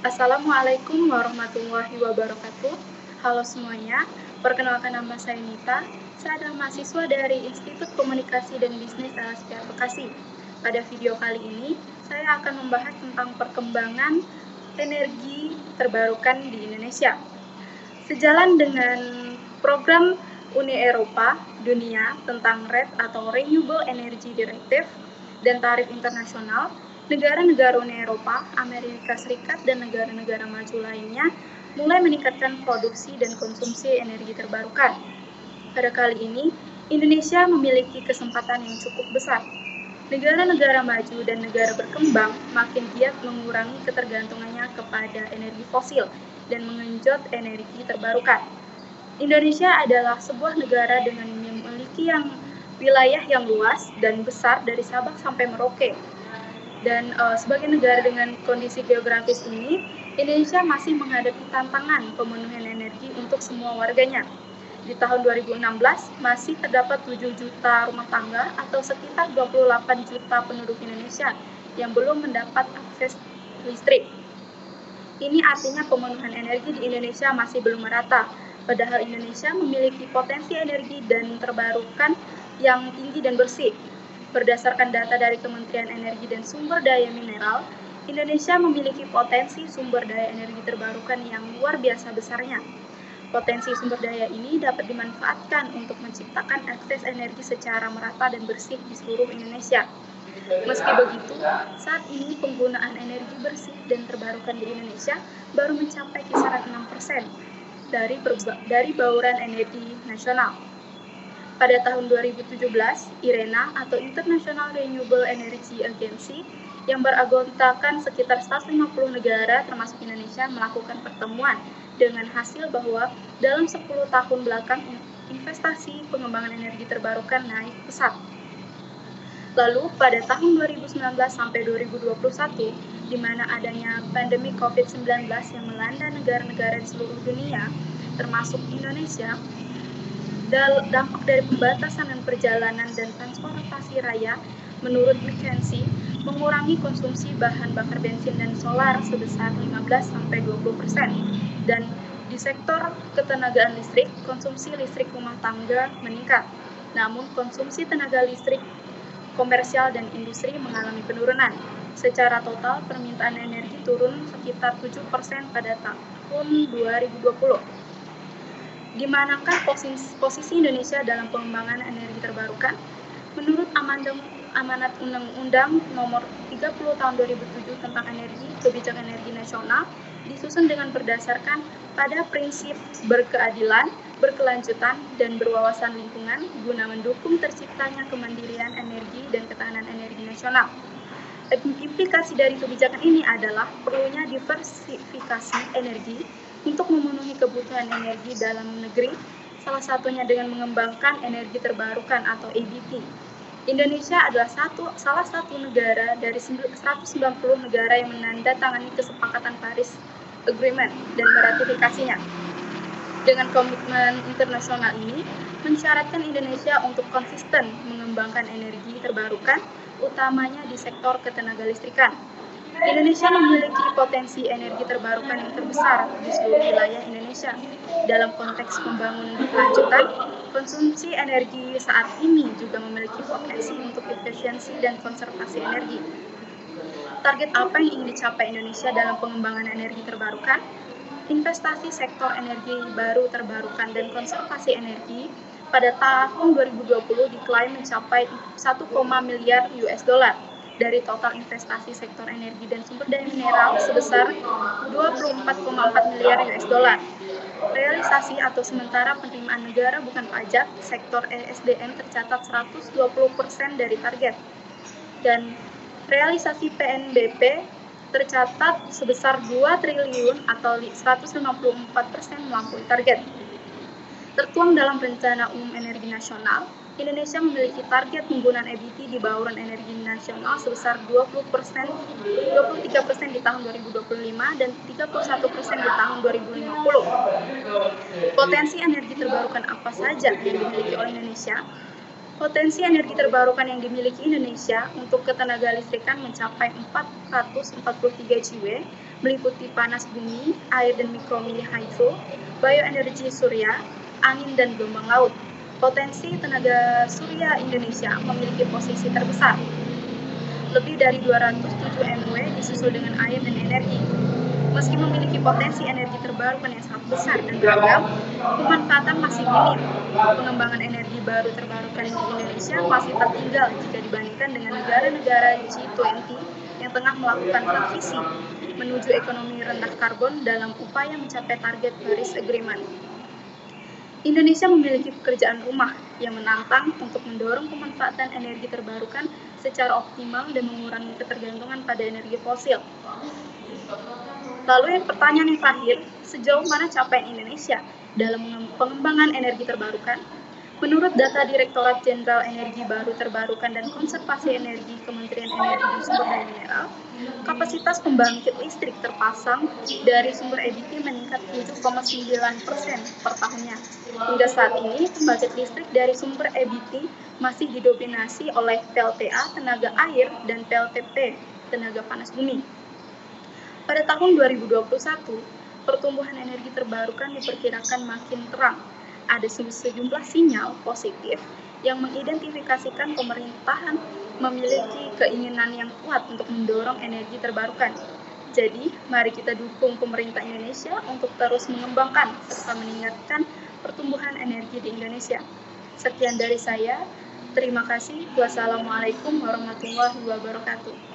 Assalamualaikum warahmatullahi wabarakatuh. Halo semuanya, perkenalkan nama saya Nita. Saya adalah mahasiswa dari Institut Komunikasi dan Bisnis LSPR Bekasi. Pada video kali ini, saya akan membahas tentang perkembangan energi terbarukan di Indonesia. Sejalan dengan program Uni Eropa Dunia tentang RED atau Renewable Energy Directive dan tarif internasional, negara-negara Uni Eropa, Amerika Serikat, dan negara-negara maju lainnya mulai meningkatkan produksi dan konsumsi energi terbarukan. Pada kali ini, Indonesia memiliki kesempatan yang cukup besar. Negara-negara maju dan negara berkembang makin giat mengurangi ketergantungannya kepada energi fosil dan mengenjot energi terbarukan. Indonesia adalah sebuah negara dengan memiliki wilayah yang luas dan besar dari Sabang sampai Merauke. Dan sebagai negara dengan kondisi geografis ini, Indonesia masih menghadapi tantangan pemenuhan energi untuk semua warganya. Di tahun 2016 masih terdapat 7 juta rumah tangga atau sekitar 28 juta penduduk Indonesia yang belum mendapat akses listrik. Ini artinya pemenuhan energi di Indonesia masih belum merata, padahal Indonesia memiliki potensi energi dan terbarukan yang tinggi dan bersih. Berdasarkan data dari Kementerian Energi dan Sumber Daya Mineral, Indonesia memiliki potensi sumber daya energi terbarukan yang luar biasa besarnya. Potensi sumber daya ini dapat dimanfaatkan untuk menciptakan akses energi secara merata dan bersih di seluruh Indonesia. Meski begitu, saat ini penggunaan energi bersih dan terbarukan di Indonesia baru mencapai kisaran 6% dari bauran energi nasional. Pada tahun 2017, IRENA atau International Renewable Energy Agency yang beranggotakan sekitar 150 negara termasuk Indonesia melakukan pertemuan dengan hasil bahwa dalam 10 tahun belakang investasi pengembangan energi terbarukan naik pesat. Lalu pada tahun 2019 sampai 2021, di mana adanya pandemi COVID-19 yang melanda negara-negara di seluruh dunia, termasuk Indonesia, dampak dari pembatasan dan perjalanan dan transportasi raya menurut McKinsey mengurangi konsumsi bahan bakar bensin dan solar sebesar 15-20%. Dan di sektor ketenagaan listrik, konsumsi listrik rumah tangga meningkat. Namun konsumsi tenaga listrik komersial dan industri mengalami penurunan. Secara total, permintaan energi turun sekitar 7% pada tahun 2020. Di manakah posisi Indonesia dalam pengembangan energi terbarukan? Menurut Amanat Undang-Undang Nomor 30 Tahun 2007 tentang Energi, Kebijakan Energi Nasional disusun dengan berdasarkan pada prinsip berkeadilan, berkelanjutan, dan berwawasan lingkungan guna mendukung terciptanya kemandirian energi dan ketahanan energi nasional. Implikasi dari kebijakan ini adalah perlunya diversifikasi energi untuk memenuhi kebutuhan energi dalam negeri, salah satunya dengan mengembangkan energi terbarukan atau EBT. Indonesia adalah salah satu negara dari 190 negara yang menandatangani kesepakatan Paris Agreement dan meratifikasinya. Dengan komitmen internasional ini, mensyaratkan Indonesia untuk konsisten mengembangkan energi terbarukan, utamanya di sektor ketenagalistrikan. Indonesia memiliki potensi energi terbarukan yang terbesar di seluruh wilayah Indonesia. Dalam konteks pembangunan berkelanjutan, konsumsi energi saat ini juga memiliki potensi untuk efisiensi dan konservasi energi. Target apa yang ingin dicapai Indonesia dalam pengembangan energi terbarukan? Investasi sektor energi baru terbarukan dan konservasi energi pada tahun 2020 diklaim mencapai 1, miliar US dollar dari total investasi sektor energi dan sumber daya mineral sebesar 24,4 miliar US dollar. Realisasi atau sementara penerimaan negara bukan pajak sektor ESDM tercatat 120% dari target. Dan realisasi PNBP tercatat sebesar 2 triliun atau 154% melampaui target. Tertuang dalam Rencana Umum Energi Nasional, Indonesia memiliki target penggunaan EBT di bauran energi nasional sebesar 23% di tahun 2025 dan 31% di tahun 2050. Potensi energi terbarukan apa saja yang dimiliki oleh Indonesia? Potensi energi terbarukan yang dimiliki Indonesia untuk ketenaga listrikan mencapai 443 GW, meliputi panas bumi, air dan mikromini hydro, bioenergi surya, angin dan gelombang laut. Potensi tenaga surya Indonesia memiliki posisi terbesar, lebih dari 207 MW disusul dengan air dan energi. Meski memiliki potensi energi terbarukan yang sangat besar dan beragam, pemanfaatan masih minim. Pengembangan energi baru terbarukan di Indonesia masih tertinggal jika dibandingkan dengan negara-negara G20 yang tengah melakukan transisi menuju ekonomi rendah karbon dalam upaya mencapai target Paris Agreement. Indonesia memiliki pekerjaan rumah yang menantang untuk mendorong pemanfaatan energi terbarukan secara optimal dan mengurangi ketergantungan pada energi fosil. Lalu pertanyaan yang terakhir, sejauh mana capaian Indonesia dalam pengembangan energi terbarukan? Menurut data Direktorat Jenderal Energi Baru Terbarukan dan Konservasi Energi Kementerian Energi dan Sumber Daya Mineral, kapasitas pembangkit listrik terpasang dari sumber EBT meningkat 7,9% per tahunnya. Hingga saat ini, pembangkit listrik dari sumber EBT masih didominasi oleh PLTA tenaga air dan PLTP tenaga panas bumi. Pada tahun 2021, pertumbuhan energi terbarukan diperkirakan makin terang. Ada sejumlah sinyal positif yang mengidentifikasikan pemerintahan memiliki keinginan yang kuat untuk mendorong energi terbarukan. Jadi, mari kita dukung pemerintah Indonesia untuk terus mengembangkan serta meningkatkan pertumbuhan energi di Indonesia. Sekian dari saya. Terima kasih. Wassalamualaikum warahmatullahi wabarakatuh.